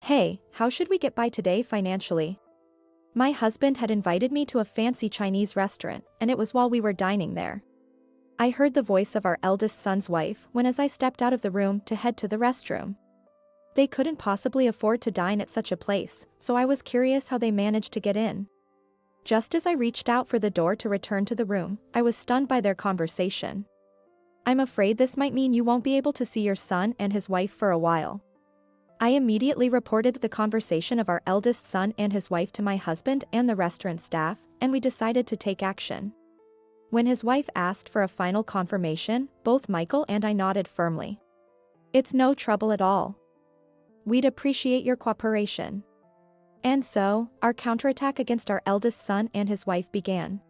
Hey, how should we get by today financially? My husband had invited me to a fancy Chinese restaurant, and it was while we were dining there. I heard the voice of our eldest son's wife when as I stepped out of the room to head to the restroom. They couldn't possibly afford to dine at such a place, so I was curious how they managed to get in. Just as I reached out for the door to return to the room, I was stunned by their conversation. I'm afraid this might mean you won't be able to see your son and his wife for a while. I immediately reported the conversation of our eldest son and his wife to my husband and the restaurant staff, and we decided to take action. When his wife asked for a final confirmation, both Michael and I nodded firmly. It's no trouble at all. We'd appreciate your cooperation. And so, our counterattack against our eldest son and his wife began.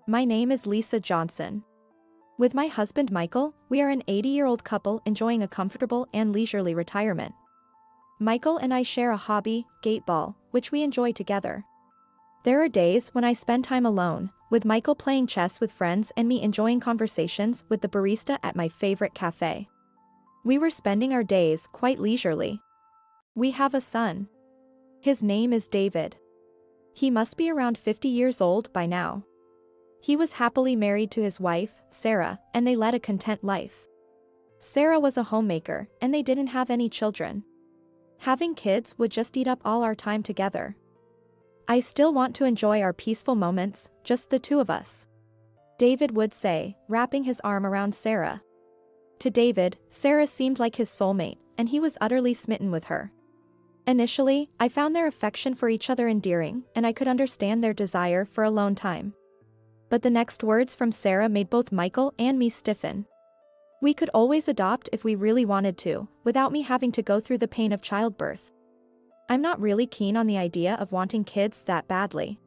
My name is Lisa Johnson. With my husband Michael, we are an 80-year-old couple enjoying a comfortable and leisurely retirement. Michael and I share a hobby, gateball, which we enjoy together. There are days when I spend time alone, with Michael playing chess with friends and me enjoying conversations with the barista at my favorite cafe. We were spending our days quite leisurely. We have a son. His name is David. He must be around 50 years old by now. He was happily married to his wife, Sarah, and they led a content life. Sarah was a homemaker, and they didn't have any children. Having kids would just eat up all our time together. I still want to enjoy our peaceful moments, just the two of us. David would say, wrapping his arm around Sarah. To David, Sarah seemed like his soulmate, and he was utterly smitten with her. Initially, I found their affection for each other endearing, and I could understand their desire for alone time. But the next words from Sarah made both Michael and me stiffen. We could always adopt if we really wanted to, without me having to go through the pain of childbirth. I'm not really keen on the idea of wanting kids that badly.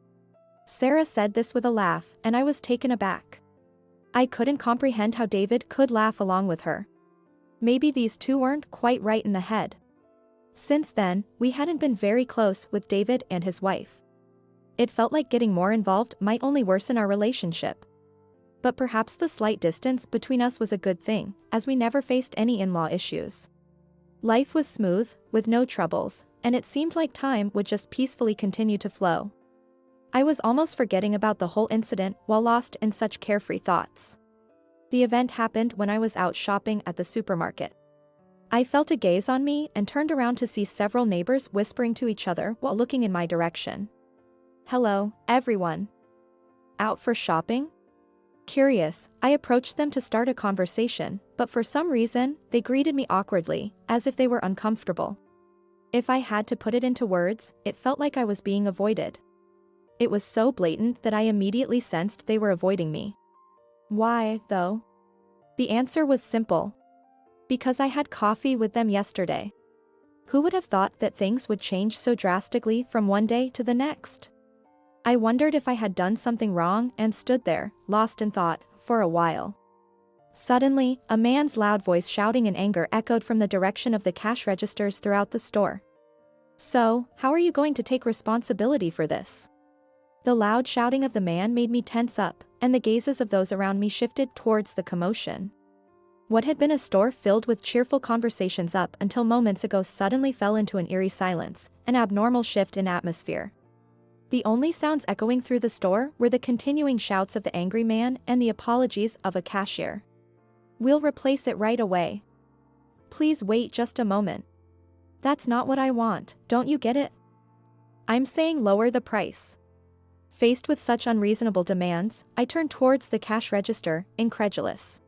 Sarah said this with a laugh, and I was taken aback. I couldn't comprehend how David could laugh along with her. Maybe these two weren't quite right in the head. Since then, we hadn't been very close with David and his wife. It felt like getting more involved might only worsen our relationship. But perhaps the slight distance between us was a good thing, as we never faced any in-law issues. Life was smooth, with no troubles, and it seemed like time would just peacefully continue to flow. I was almost forgetting about the whole incident while lost in such carefree thoughts. The event happened when I was out shopping at the supermarket. I felt a gaze on me and turned around to see several neighbors whispering to each other while looking in my direction. Hello, everyone. Out for shopping? Curious, I approached them to start a conversation, but for some reason, they greeted me awkwardly, as if they were uncomfortable. If I had to put it into words, it felt like I was being avoided. It was so blatant that I immediately sensed they were avoiding me. Why, though? The answer was simple. Because I had coffee with them yesterday. Who would have thought that things would change so drastically from one day to the next? I wondered if I had done something wrong and stood there, lost in thought, for a while. Suddenly, a man's loud voice shouting in anger echoed from the direction of the cash registers throughout the store. So, how are you going to take responsibility for this? The loud shouting of the man made me tense up, and the gazes of those around me shifted towards the commotion. What had been a store filled with cheerful conversations up until moments ago suddenly fell into an eerie silence, an abnormal shift in atmosphere. The only sounds echoing through the store were the continuing shouts of the angry man and the apologies of a cashier. We'll replace it right away. Please wait just a moment. That's not what I want, don't you get it? I'm saying lower the price. Faced with such unreasonable demands, I turned towards the cash register, incredulous.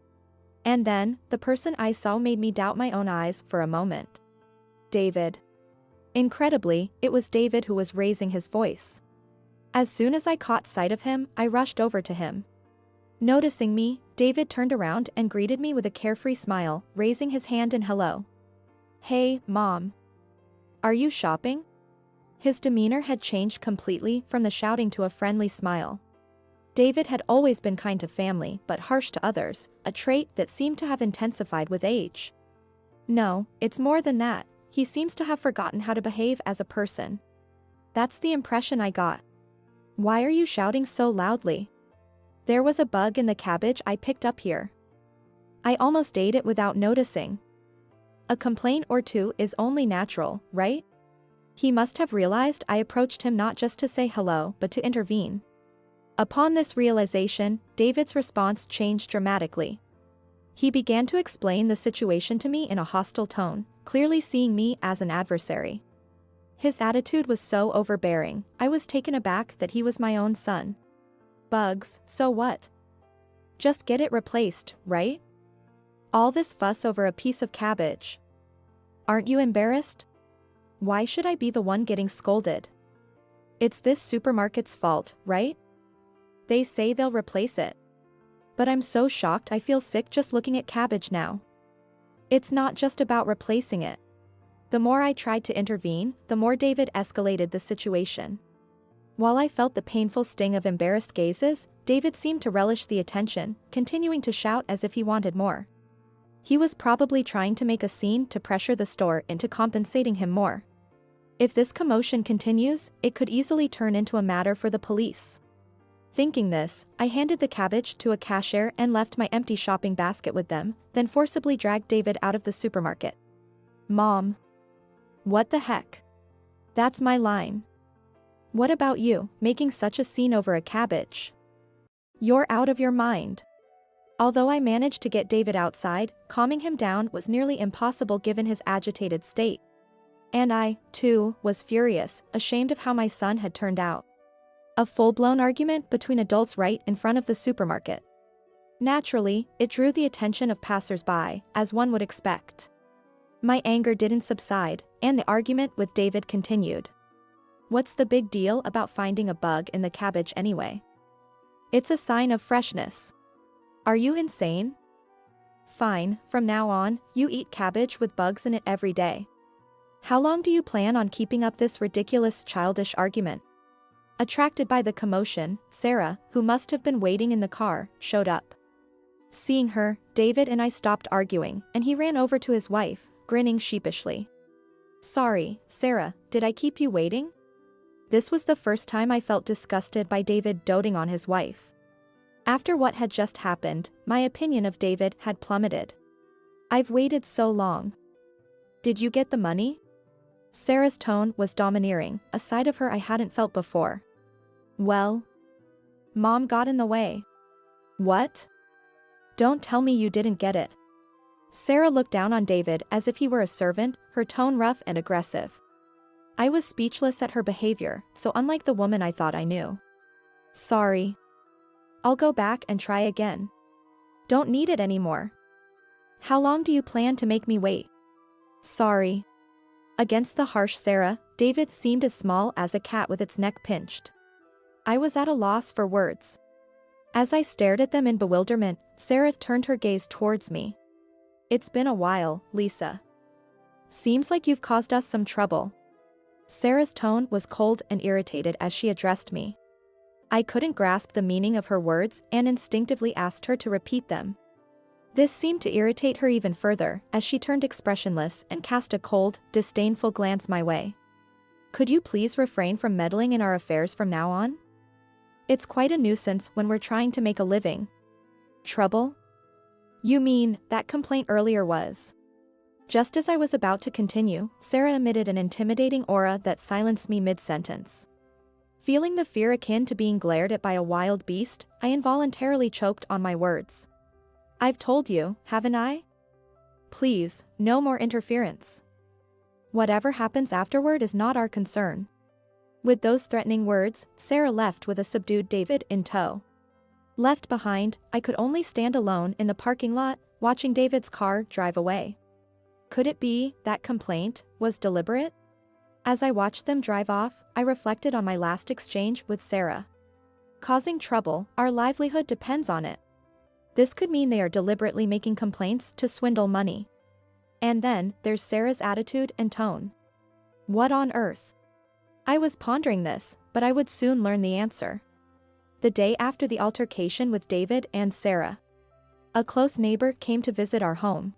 And then, the person I saw made me doubt my own eyes for a moment. David. Incredibly, it was David who was raising his voice. As soon as I caught sight of him, I rushed over to him. Noticing me, David turned around and greeted me with a carefree smile, raising his hand in hello. Hey, Mom. Are you shopping? His demeanor had changed completely from the shouting to a friendly smile. David had always been kind to family but harsh to others, a trait that seemed to have intensified with age. No, it's more than that, he seems to have forgotten how to behave as a person. That's the impression I got. Why are you shouting so loudly? There was a bug in the cabbage I picked up here. I almost ate it without noticing. A complaint or two is only natural, right? He must have realized I approached him not just to say hello but to intervene. Upon this realization, David's response changed dramatically. He began to explain the situation to me in a hostile tone, clearly seeing me as an adversary. His attitude was so overbearing, I was taken aback that he was my own son. Bugs, so what? Just get it replaced, right? All this fuss over a piece of cabbage. Aren't you embarrassed? Why should I be the one getting scolded? It's this supermarket's fault, right? They say they'll replace it. But I'm so shocked I feel sick just looking at cabbage now. It's not just about replacing it. The more I tried to intervene, the more David escalated the situation. While I felt the painful sting of embarrassed gazes, David seemed to relish the attention, continuing to shout as if he wanted more. He was probably trying to make a scene to pressure the store into compensating him more. If this commotion continues, it could easily turn into a matter for the police. Thinking this, I handed the cabbage to a cashier and left my empty shopping basket with them, then forcibly dragged David out of the supermarket. Mom. What the heck? That's my line. What about you, making such a scene over a cabbage? You're out of your mind. Although I managed to get David outside, calming him down was nearly impossible given his agitated state. And I, too, was furious, ashamed of how my son had turned out. A full-blown argument between adults right in front of the supermarket. Naturally, it drew the attention of passers-by, as one would expect. My anger didn't subside, and the argument with David continued. What's the big deal about finding a bug in the cabbage anyway? It's a sign of freshness. Are you insane? Fine, from now on, you eat cabbage with bugs in it every day. How long do you plan on keeping up this ridiculous childish argument? Attracted by the commotion, Sarah, who must have been waiting in the car, showed up. Seeing her, David and I stopped arguing, and he ran over to his wife, grinning sheepishly. Sorry, Sarah, did I keep you waiting? This was the first time I felt disgusted by David doting on his wife. After what had just happened, my opinion of David had plummeted. I've waited so long. Did you get the money? Sarah's tone was domineering, a side of her I hadn't felt before. Well? Mom got in the way. What? Don't tell me you didn't get it. Sarah looked down on David as if he were a servant, her tone rough and aggressive. I was speechless at her behavior, so unlike the woman I thought I knew. Sorry. I'll go back and try again. Don't need it anymore. How long do you plan to make me wait? Sorry. Against the harsh Sarah, David seemed as small as a cat with its neck pinched. I was at a loss for words. As I stared at them in bewilderment, Sarah turned her gaze towards me. It's been a while, Lisa. Seems like you've caused us some trouble. Sarah's tone was cold and irritated as she addressed me. I couldn't grasp the meaning of her words and instinctively asked her to repeat them. This seemed to irritate her even further, as she turned expressionless and cast a cold, disdainful glance my way. Could you please refrain from meddling in our affairs from now on? It's quite a nuisance when we're trying to make a living. Trouble? You mean, that complaint earlier was. Just as I was about to continue, Sarah emitted an intimidating aura that silenced me mid-sentence. Feeling the fear akin to being glared at by a wild beast, I involuntarily choked on my words. I've told you, haven't I? Please, no more interference. Whatever happens afterward is not our concern. With those threatening words, Sarah left with a subdued David in tow. Left behind, I could only stand alone in the parking lot, watching David's car drive away. Could it be that complaint was deliberate? As I watched them drive off, I reflected on my last exchange with Sarah. Causing trouble, our livelihood depends on it. This could mean they are deliberately making complaints to swindle money. And then, there's Sarah's attitude and tone. What on earth? I was pondering this, but I would soon learn the answer. The day after the altercation with David and Sarah, a close neighbor came to visit our home.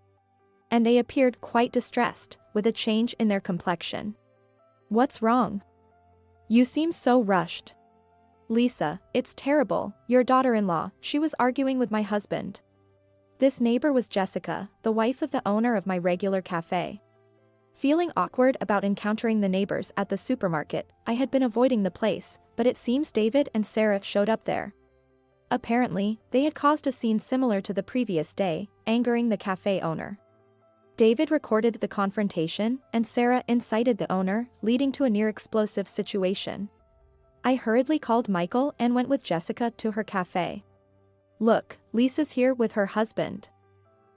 And they appeared quite distressed, with a change in their complexion. What's wrong? You seem so rushed. Lisa, it's terrible, your daughter-in-law, she was arguing with my husband. This neighbor was Jessica, the wife of the owner of my regular cafe. Feeling awkward about encountering the neighbors at the supermarket, I had been avoiding the place, but it seems David and Sarah showed up there. Apparently, they had caused a scene similar to the previous day, angering the cafe owner. David recorded the confrontation, and Sarah incited the owner, leading to a near-explosive situation. I hurriedly called Michael and went with Jessica to her cafe. Look, Lisa's here with her husband.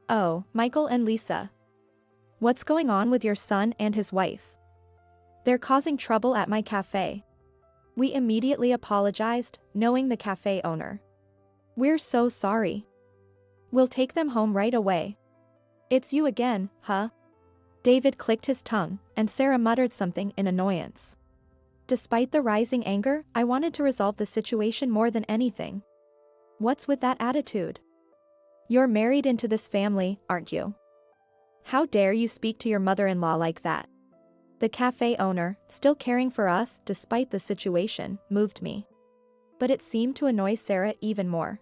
Oh, Michael and Lisa. What's going on with your son and his wife? They're causing trouble at my cafe. We immediately apologized, knowing the cafe owner. We're so sorry. We'll take them home right away. It's you again, huh? David clicked his tongue, and Sarah muttered something in annoyance. Despite the rising anger, I wanted to resolve the situation more than anything. What's with that attitude? You're married into this family, aren't you? How dare you speak to your mother-in-law like that? The cafe owner, still caring for us despite the situation, moved me. But it seemed to annoy Sarah even more.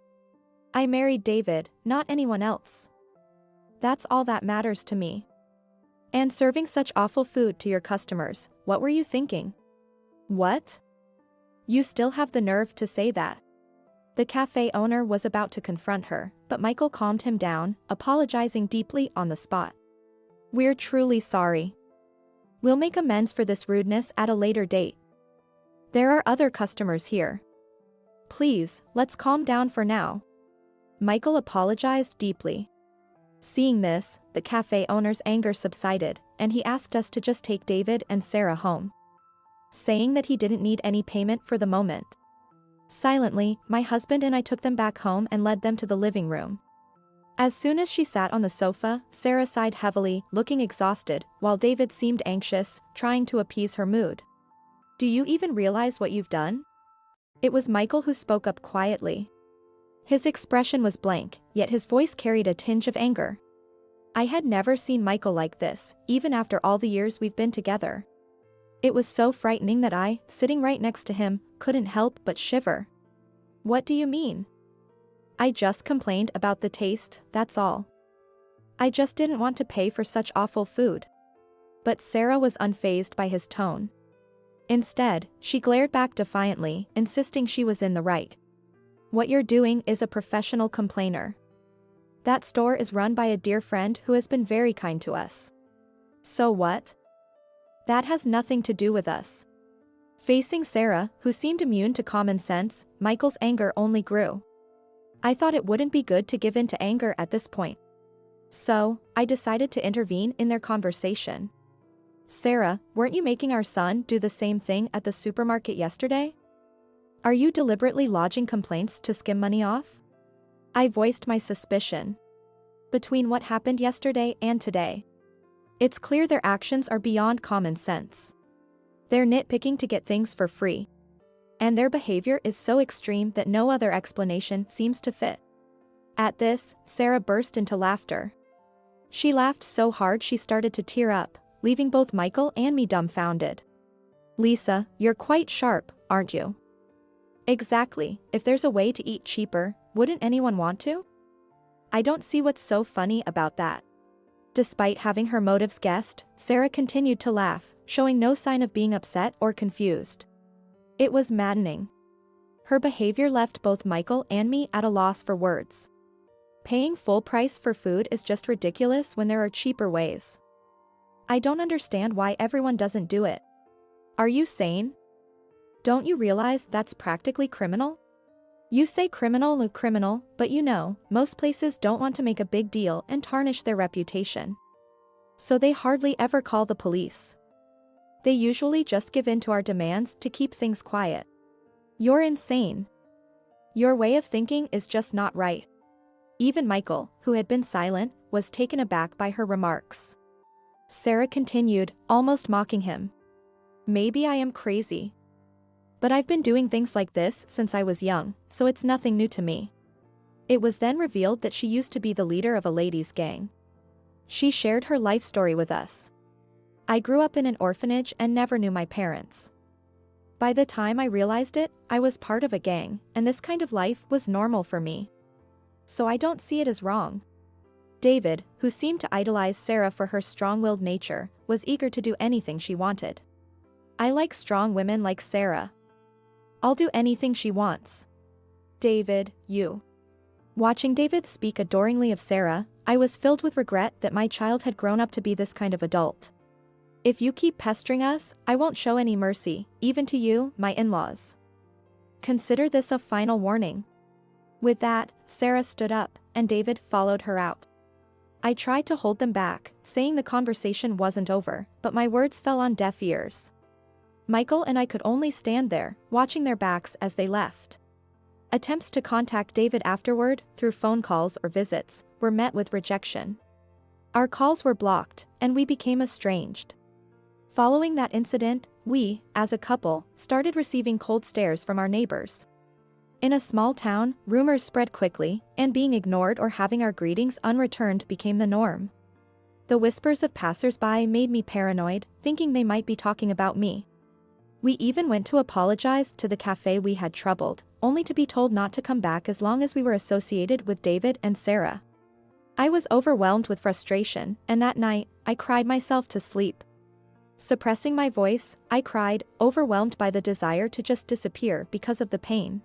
I married David, not anyone else. That's all that matters to me. And serving such awful food to your customers, what were you thinking? What? You still have the nerve to say that? The cafe owner was about to confront her, but Michael calmed him down, apologizing deeply on the spot. We're truly sorry. We'll make amends for this rudeness at a later date. There are other customers here. Please, let's calm down for now. Michael apologized deeply. Seeing this, the cafe owner's anger subsided, and he asked us to just take David and Sarah home, saying that he didn't need any payment for the moment. Silently, my husband and I took them back home and led them to the living room. As soon as she sat on the sofa, Sarah sighed heavily, looking exhausted, while David seemed anxious, trying to appease her mood. Do you even realize what you've done? It was Michael who spoke up quietly. His expression was blank, yet his voice carried a tinge of anger. I had never seen Michael like this, even after all the years we've been together. It was so frightening that I, sitting right next to him, couldn't help but shiver. What do you mean? I just complained about the taste, that's all. I just didn't want to pay for such awful food. But Sarah was unfazed by his tone. Instead, she glared back defiantly, insisting she was in the right. What you're doing is a professional complainer. That store is run by a dear friend who has been very kind to us. So what? That has nothing to do with us. Facing Sarah, who seemed immune to common sense, Michael's anger only grew. I thought it wouldn't be good to give in to anger at this point. So, I decided to intervene in their conversation. Sarah, weren't you making our son do the same thing at the supermarket yesterday? Are you deliberately lodging complaints to skim money off? I voiced my suspicion. Between what happened yesterday and today, it's clear their actions are beyond common sense. They're nitpicking to get things for free. And their behavior is so extreme that no other explanation seems to fit. At this, Sarah burst into laughter. She laughed so hard she started to tear up, leaving both Michael and me dumbfounded. Lisa, you're quite sharp, aren't you? Exactly, if there's a way to eat cheaper, wouldn't anyone want to? I don't see what's so funny about that. Despite having her motives guessed, Sarah continued to laugh, showing no sign of being upset or confused. It was maddening. Her behavior left both Michael and me at a loss for words. Paying full price for food is just ridiculous when there are cheaper ways. I don't understand why everyone doesn't do it. Are you sane? Don't you realize that's practically criminal? You say criminal, but you know, most places don't want to make a big deal and tarnish their reputation. So they hardly ever call the police. They usually just give in to our demands to keep things quiet. You're insane. Your way of thinking is just not right. Even Michael, who had been silent, was taken aback by her remarks. Sarah continued, almost mocking him. Maybe I am crazy. But I've been doing things like this since I was young, so it's nothing new to me. It was then revealed that she used to be the leader of a ladies' gang. She shared her life story with us. I grew up in an orphanage and never knew my parents. By the time I realized it, I was part of a gang, and this kind of life was normal for me. So I don't see it as wrong. David, who seemed to idolize Sarah for her strong-willed nature, was eager to do anything she wanted. I like strong women like Sarah. I'll do anything she wants. David, you. Watching David speak adoringly of Sarah, I was filled with regret that my child had grown up to be this kind of adult. If you keep pestering us, I won't show any mercy, even to you, my in-laws. Consider this a final warning. With that, Sarah stood up, and David followed her out. I tried to hold them back, saying the conversation wasn't over, but my words fell on deaf ears. Michael and I could only stand there, watching their backs as they left. Attempts to contact David afterward, through phone calls or visits, were met with rejection. Our calls were blocked, and we became estranged. Following that incident, we, as a couple, started receiving cold stares from our neighbors. In a small town, rumors spread quickly, and being ignored or having our greetings unreturned became the norm. The whispers of passers-by made me paranoid, thinking they might be talking about me. We even went to apologize to the cafe we had troubled, only to be told not to come back as long as we were associated with David and Sarah. I was overwhelmed with frustration, and that night, I cried myself to sleep. Suppressing my voice, I cried, overwhelmed by the desire to just disappear because of the pain.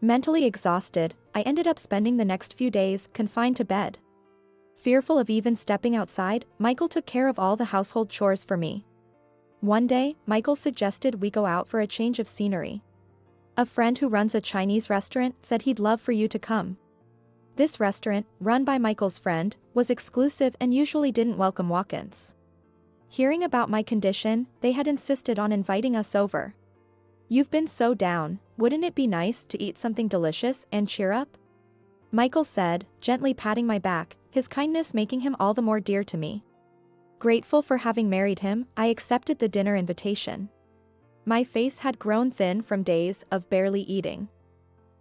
Mentally exhausted, I ended up spending the next few days confined to bed. Fearful of even stepping outside, Michael took care of all the household chores for me. One day, Michael suggested we go out for a change of scenery. A friend who runs a Chinese restaurant said he'd love for you to come. This restaurant, run by Michael's friend, was exclusive and usually didn't welcome walk-ins. Hearing about my condition, they had insisted on inviting us over. You've been so down, wouldn't it be nice to eat something delicious and cheer up? Michael said, gently patting my back, his kindness making him all the more dear to me. Grateful for having married him, I accepted the dinner invitation. My face had grown thin from days of barely eating.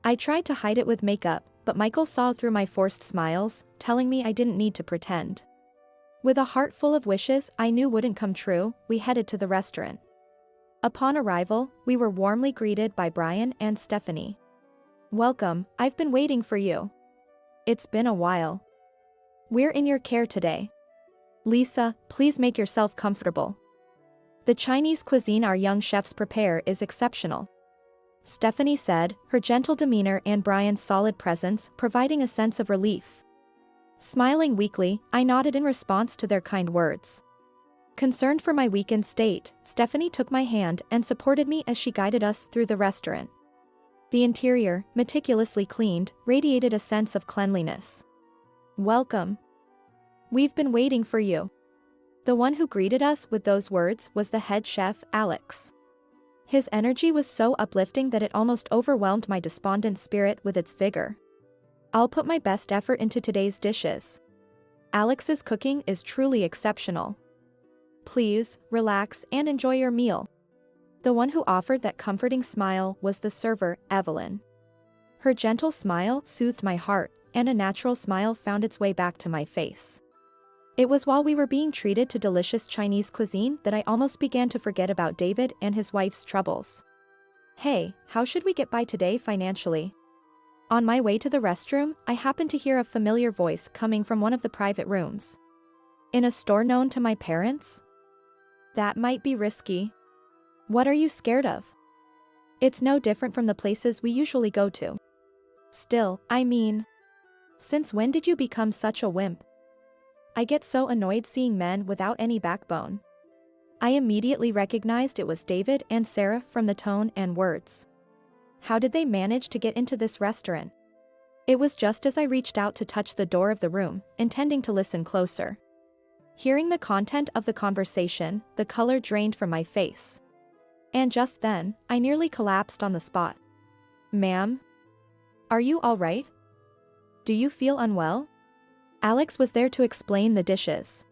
I tried to hide it with makeup, but Michael saw through my forced smiles, telling me I didn't need to pretend. With a heart full of wishes I knew wouldn't come true, we headed to the restaurant. Upon arrival, we were warmly greeted by Brian and Stephanie. Welcome, I've been waiting for you. It's been a while. We're in your care today. Lisa, please make yourself comfortable. The Chinese cuisine our young chefs prepare is exceptional. Stephanie said, her gentle demeanor and Brian's solid presence providing a sense of relief. Smiling weakly, I nodded in response to their kind words. Concerned for my weakened state, Stephanie took my hand and supported me as she guided us through the restaurant. The interior, meticulously cleaned, radiated a sense of cleanliness. Welcome. We've been waiting for you. The one who greeted us with those words was the head chef, Alex. His energy was so uplifting that it almost overwhelmed my despondent spirit with its vigor. I'll put my best effort into today's dishes. Alex's cooking is truly exceptional. Please, relax and enjoy your meal. The one who offered that comforting smile was the server, Evelyn. Her gentle smile soothed my heart, and a natural smile found its way back to my face. It was while we were being treated to delicious Chinese cuisine that I almost began to forget about David and his wife's troubles. Hey, how should we get by today financially? On my way to the restroom, I happened to hear a familiar voice coming from one of the private rooms. In a store known to my parents? That might be risky. What are you scared of? It's no different from the places we usually go to. Still, I mean, since when did you become such a wimp? I get so annoyed seeing men without any backbone. I immediately recognized it was David and Sarah from the tone and words. How did they manage to get into this restaurant? It was just as I reached out to touch the door of the room, intending to listen closer. Hearing the content of the conversation, the color drained from my face. And just then, I nearly collapsed on the spot. Ma'am? Are you all right? Do you feel unwell? Alex was there to explain the dishes.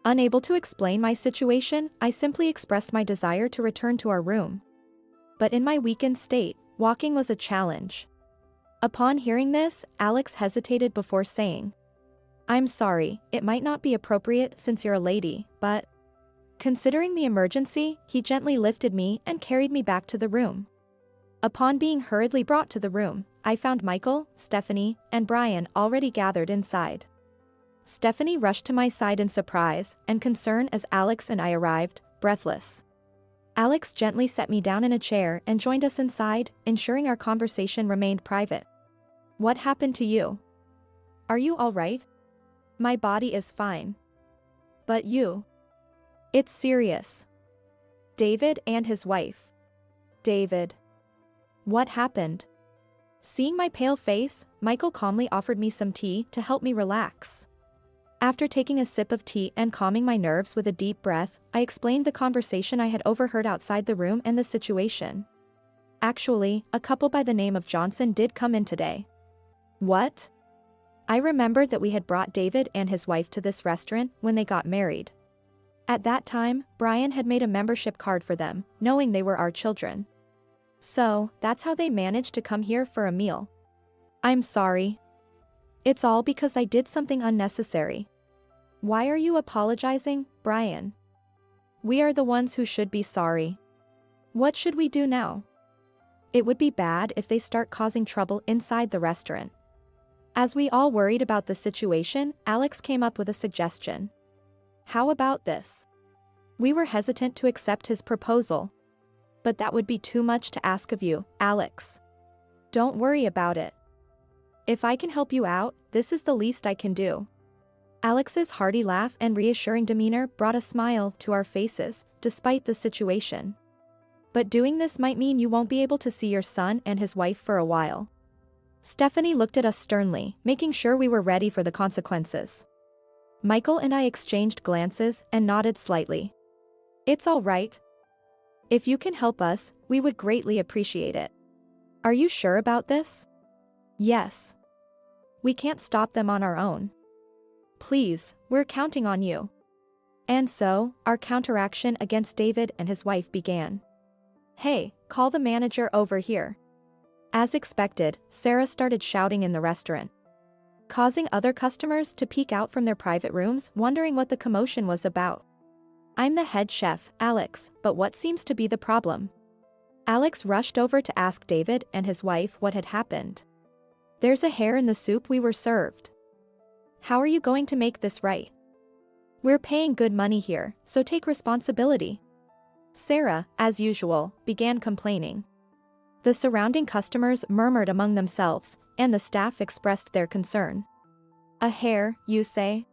Unable to explain my situation, I simply expressed my desire to return to our room. But in my weakened state, walking was a challenge. Upon hearing this, Alex hesitated before saying, I'm sorry, it might not be appropriate since you're a lady, but... Considering the emergency, he gently lifted me and carried me back to the room. Upon being hurriedly brought to the room, I found Michael, Stephanie, and Brian already gathered inside. Stephanie rushed to my side in surprise and concern as Alex and I arrived, breathless. Alex gently set me down in a chair and joined us inside, ensuring our conversation remained private. What happened to you? Are you all right? My body is fine. But you? It's serious. David and his wife. David. What happened? Seeing my pale face, Michael calmly offered me some tea to help me relax. After taking a sip of tea and calming my nerves with a deep breath, I explained the conversation I had overheard outside the room and the situation. Actually, a couple by the name of Johnson did come in today. What? I remembered that we had brought David and his wife to this restaurant when they got married. At that time, Brian had made a membership card for them, knowing they were our children. So, that's how they managed to come here for a meal. I'm sorry. It's all because I did something unnecessary. Why are you apologizing, Brian? We are the ones who should be sorry. What should we do now? It would be bad if they start causing trouble inside the restaurant. As we all worried about the situation, Alex came up with a suggestion. How about this? We were hesitant to accept his proposal. But that would be too much to ask of you, Alex. Don't worry about it. If I can help you out, this is the least I can do. Alex's hearty laugh and reassuring demeanor brought a smile to our faces, despite the situation. But doing this might mean you won't be able to see your son and his wife for a while. Stephanie looked at us sternly, making sure we were ready for the consequences. Michael and I exchanged glances and nodded slightly. It's all right. If you can help us, we would greatly appreciate it. Are you sure about this? Yes. We can't stop them on our own. Please, we're counting on you. And so, our counteraction against David and his wife began. Hey, call the manager over here. As expected, Sarah started shouting in the restaurant, causing other customers to peek out from their private rooms, wondering what the commotion was about. I'm the head chef, Alex, but what seems to be the problem? Alex rushed over to ask David and his wife what had happened. There's a hair in the soup we were served. How are you going to make this right? We're paying good money here, so take responsibility. Sarah, as usual, began complaining. The surrounding customers murmured among themselves, and the staff expressed their concern. A hair, you say?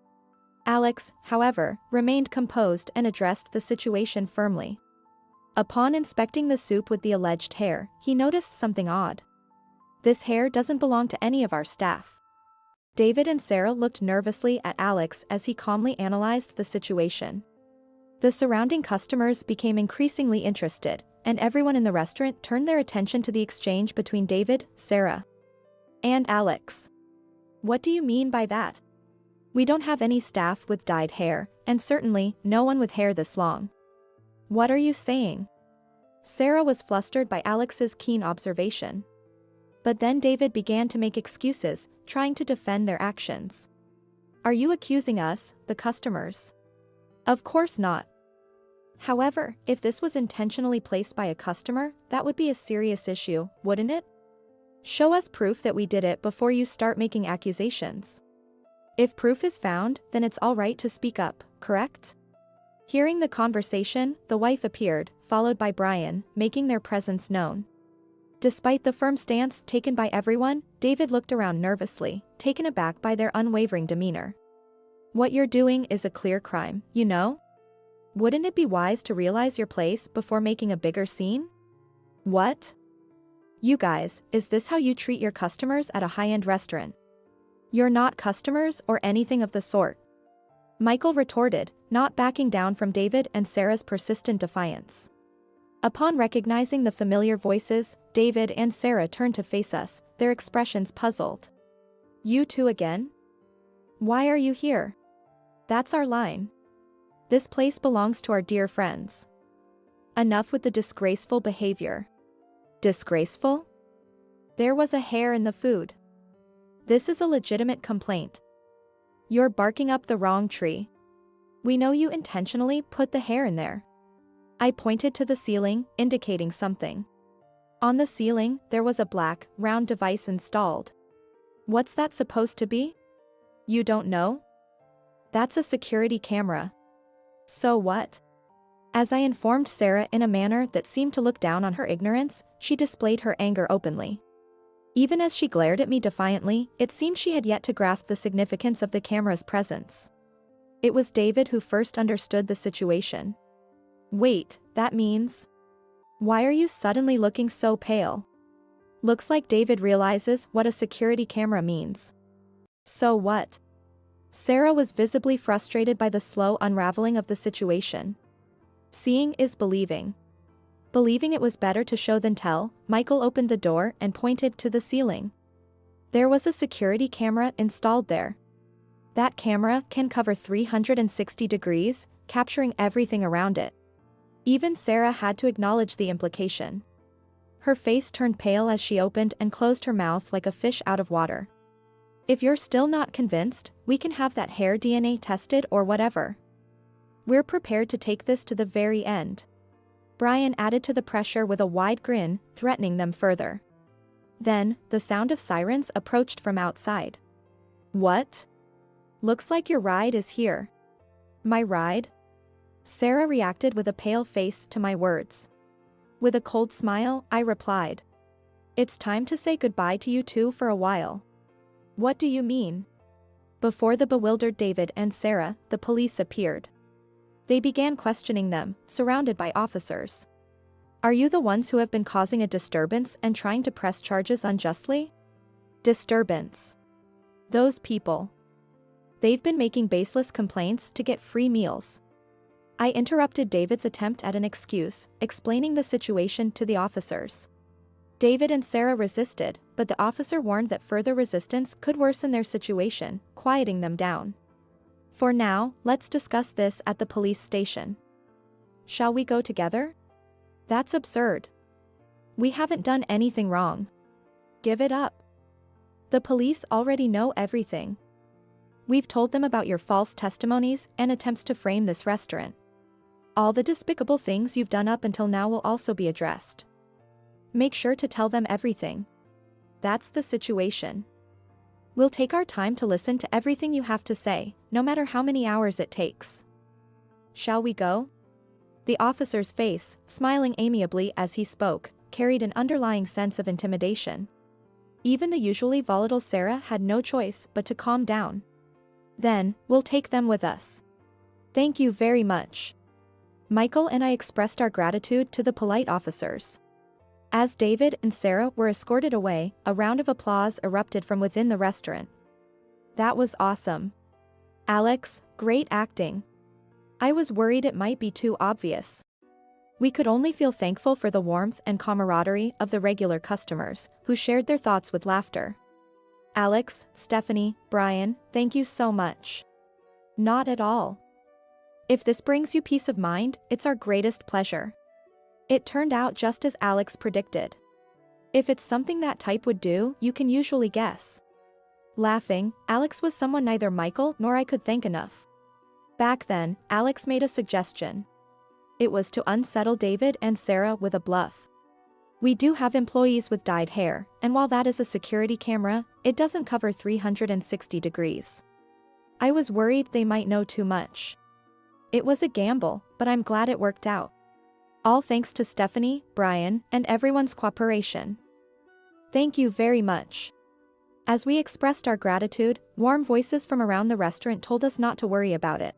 Alex, however, remained composed and addressed the situation firmly. Upon inspecting the soup with the alleged hair, he noticed something odd. This hair doesn't belong to any of our staff. David and Sarah looked nervously at Alex as he calmly analyzed the situation. The surrounding customers became increasingly interested, and everyone in the restaurant turned their attention to the exchange between David, Sarah, and Alex. What do you mean by that? We don't have any staff with dyed hair, and certainly no one with hair this long. What are you saying? Sarah was flustered by Alex's keen observation. But then David began to make excuses, trying to defend their actions. Are you accusing us, the customers? Of course not. However, if this was intentionally placed by a customer, that would be a serious issue, wouldn't it? Show us proof that we did it before you start making accusations. If proof is found, then it's all right to speak up, correct? Hearing the conversation, the wife appeared, followed by Brian, making their presence known. Despite the firm stance taken by everyone, David looked around nervously, taken aback by their unwavering demeanor. What you're doing is a clear crime, you know? Wouldn't it be wise to realize your place before making a bigger scene? What? You guys, is this how you treat your customers at a high-end restaurant? You're not customers or anything of the sort. Michael retorted, not backing down from David and Sarah's persistent defiance. Upon recognizing the familiar voices, David and Sarah turned to face us, their expressions puzzled. You two again? Why are you here? That's our line. This place belongs to our dear friends. Enough with the disgraceful behavior. Disgraceful? There was a hair in the food. This is a legitimate complaint. You're barking up the wrong tree. We know you intentionally put the hair in there. I pointed to the ceiling, indicating something. On the ceiling, there was a black, round device installed. What's that supposed to be? You don't know? That's a security camera. So what? As I informed Sarah in a manner that seemed to look down on her ignorance, she displayed her anger openly. Even as she glared at me defiantly, it seemed she had yet to grasp the significance of the camera's presence. It was David who first understood the situation. Wait, that means? Why are you suddenly looking so pale? Looks like David realizes what a security camera means. So what? Sarah was visibly frustrated by the slow unraveling of the situation. Seeing is believing. Believing it was better to show than tell, Michael opened the door and pointed to the ceiling. There was a security camera installed there. That camera can cover 360 degrees, capturing everything around it. Even Sarah had to acknowledge the implication. Her face turned pale as she opened and closed her mouth like a fish out of water. If you're still not convinced, we can have that hair DNA tested or whatever. We're prepared to take this to the very end. Brian added to the pressure with a wide grin, threatening them further. Then, the sound of sirens approached from outside. What? Looks like your ride is here. My ride? Sarah reacted with a pale face to my words. With a cold smile, I replied. It's time to say goodbye to you two for a while. What do you mean? Before the bewildered David and Sarah, the police appeared. They began questioning them, surrounded by officers. Are you the ones who have been causing a disturbance and trying to press charges unjustly? Disturbance. Those people. They've been making baseless complaints to get free meals. I interrupted David's attempt at an excuse, explaining the situation to the officers. David and Sarah resisted, but the officer warned that further resistance could worsen their situation, quieting them down. For now, let's discuss this at the police station. Shall we go together? That's absurd. We haven't done anything wrong. Give it up. The police already know everything. We've told them about your false testimonies and attempts to frame this restaurant. All the despicable things you've done up until now will also be addressed. Make sure to tell them everything. That's the situation. We'll take our time to listen to everything you have to say, no matter how many hours it takes. Shall we go? The officer's face, smiling amiably as he spoke, carried an underlying sense of intimidation. Even the usually volatile Sarah had no choice but to calm down. Then, we'll take them with us. Thank you very much. Michael and I expressed our gratitude to the polite officers. As David and Sarah were escorted away, a round of applause erupted from within the restaurant. That was awesome. Alex, great acting. I was worried it might be too obvious. We could only feel thankful for the warmth and camaraderie of the regular customers, who shared their thoughts with laughter. Alex, Stephanie, Brian, thank you so much. Not at all. If this brings you peace of mind, it's our greatest pleasure. It turned out just as Alex predicted. If it's something that type would do, you can usually guess. Laughing, Alex was someone neither Michael nor I could thank enough. Back then, Alex made a suggestion. It was to unsettle David and Sarah with a bluff. We do have employees with dyed hair, and while that is a security camera, it doesn't cover 360 degrees. I was worried they might know too much. It was a gamble, but I'm glad it worked out. All thanks to Stephanie, Brian, and everyone's cooperation. Thank you very much. As we expressed our gratitude, warm voices from around the restaurant told us not to worry about it.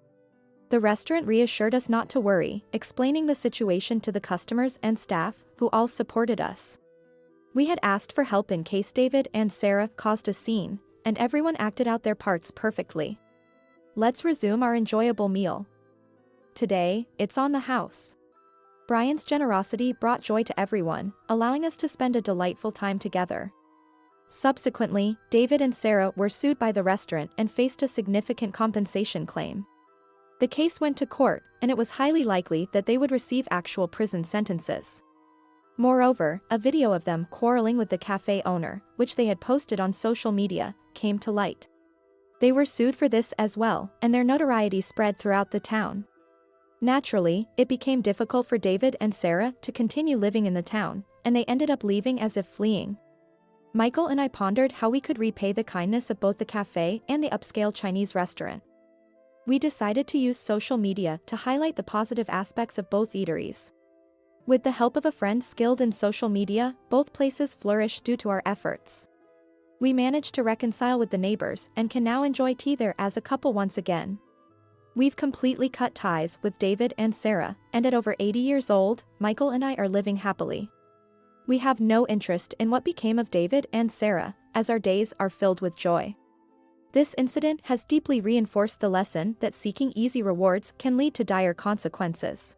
The restaurant reassured us not to worry, explaining the situation to the customers and staff, who all supported us. We had asked for help in case David and Sarah caused a scene, and everyone acted out their parts perfectly. Let's resume our enjoyable meal. Today, it's on the house. Brian's generosity brought joy to everyone, allowing us to spend a delightful time together. Subsequently, David and Sarah were sued by the restaurant and faced a significant compensation claim. The case went to court, and it was highly likely that they would receive actual prison sentences. Moreover, a video of them quarreling with the cafe owner, which they had posted on social media, came to light. They were sued for this as well, and their notoriety spread throughout the town. Naturally, it became difficult for David and Sarah to continue living in the town, and they ended up leaving as if fleeing. Michael and I pondered how we could repay the kindness of both the cafe and the upscale Chinese restaurant. We decided to use social media to highlight the positive aspects of both eateries. With the help of a friend skilled in social media, both places flourished due to our efforts. We managed to reconcile with the neighbors and can now enjoy tea there as a couple once again. We've completely cut ties with David and Sarah, and at over 80 years old, Michael and I are living happily. We have no interest in what became of David and Sarah, as our days are filled with joy. This incident has deeply reinforced the lesson that seeking easy rewards can lead to dire consequences.